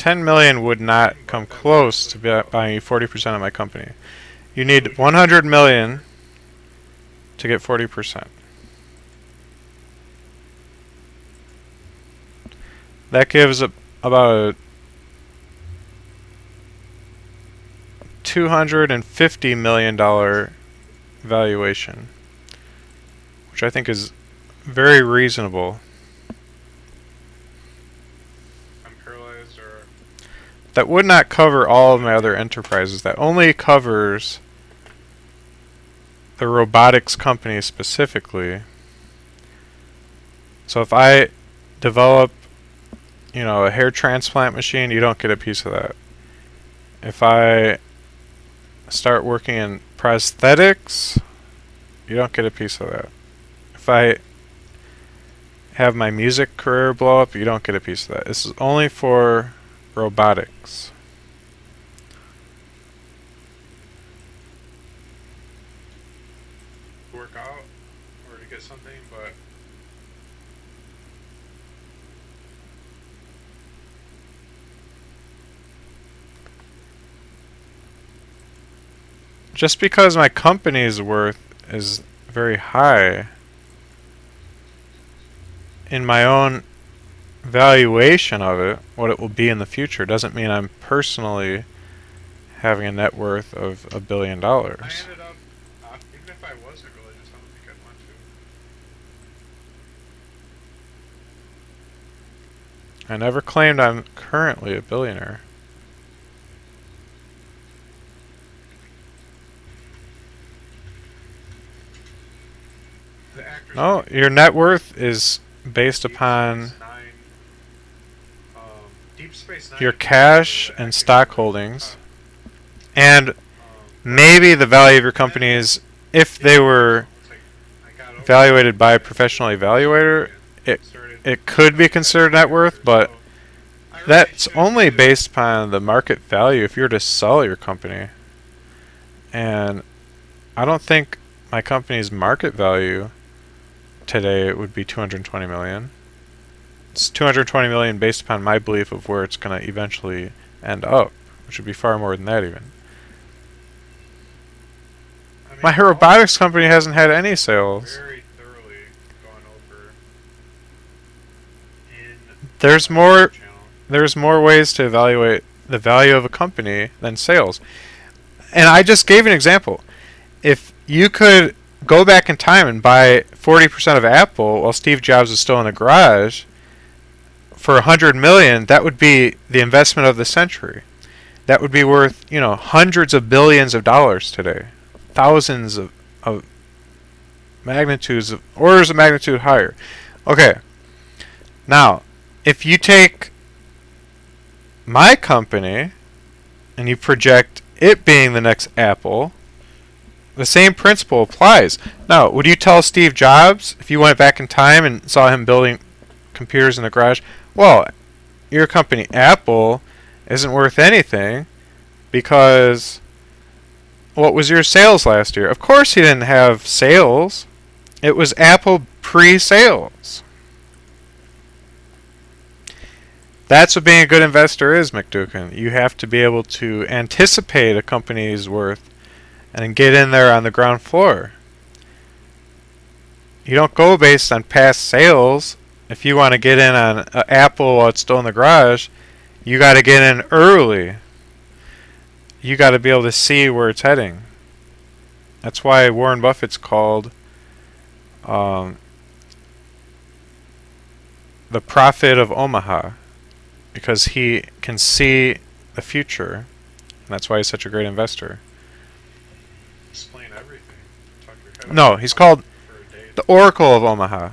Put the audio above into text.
10 million would not come close to buying you 40% of my company. You need 100 million to get 40%. That gives about a $250 million valuation, which I think is very reasonable. I'm paralyzed, or that would not cover all of my other enterprises. That only covers the robotics company specifically. So if I develop, you know, a hair transplant machine, you don't get a piece of that. If I start working in prosthetics, you don't get a piece of that. If I have my music career blow up, you don't get a piece of that. This is only for robotics. Work out or to get something, but just because my company's worth is very high in my own valuation of it, what it will be in the future, doesn't mean I'm personally having a net worth of $1 billion. I ended up, even if I wasn't religious, I don't think I'd want to. I never claimed I'm currently a billionaire. No, your net worth is based upon your cash and stock holdings, and maybe the value of your companies, if they were evaluated by a professional evaluator, it could be considered net worth, but that's only based upon the market value if you were to sell your company. And I don't think my company's market value today it would be 220 million. It's 220 million based upon my belief of where it's going to eventually end up, which would be far more than that even. I mean, my robotics company hasn't had any sales. Very thoroughly gone over there's more ways to evaluate the value of a company than sales. And I just gave an example. If you could go back in time and buy 40% of Apple while Steve Jobs is still in the garage for 100 million, that would be the investment of the century. That would be worth, you know, hundreds of billions of dollars today. Thousands of magnitudes, of orders of magnitude higher. Okay. Now, if you take my company and you project it being the next Apple, the same principle applies. Now, would you tell Steve Jobs, if you went back in time and saw him building computers in the garage, well, your company, Apple, isn't worth anything because what was your sales last year? Of course he didn't have sales. It was Apple pre-sales. That's what being a good investor is, McDukin. You have to be able to anticipate a company's worth and get in there on the ground floor. You don't go based on past sales. If you want to get in on Apple while it's still in the garage, you got to get in early. You got to be able to see where it's heading. That's why Warren Buffett's called the prophet of Omaha, because he can see the future. And that's why he's such a great investor. Explain everything. No, he's called the Oracle of Omaha.